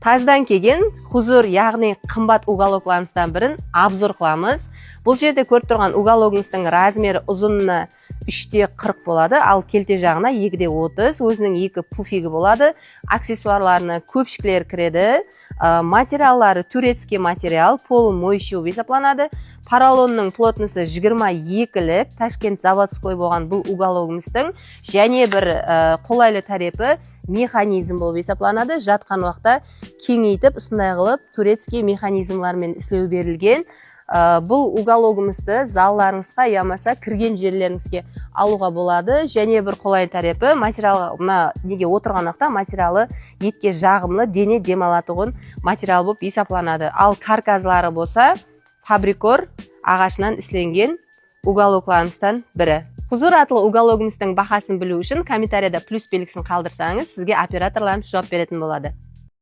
Таздан келген хузур, яғни қымбат уголокларымыздан бірін обзор қыламыз. Бұл жерде көріп тұрған угологымыздың размері ұзынына 3/40 болады, ал келте жағына 2/30, өзінің 2 пуфигі болады. Аксессуарларына көпшікілер кіреді. Материаллары турецкий материал, полумоющий есептелінеді. Поролонның плотнысы 22-лік, Ташкент заводской болған бұл угологымыздың және бір қолайлы тарепі механизм болып есептелінеді. Жатқан уақытта кеңейтіп, сондай қылып турецкий механизмлармен істеу берілген. Бұл угологымызды залларыңызға ямаса кірген жерлеріңізге алуға болады. Және бір қолайлы тарепі материал, неге отырған уақытта материалы етке жағымлы, дене демалатығын материал болып есептелінеді. Ал карказлары болса фабрикор ағашынан істелген уголокларымыздан бірі. Хузур атылы угологымыздың бағасын білу үшін комментарияда плюс белгісін қалдырсаңыз, сізге операторларымыз жауап беретін болады.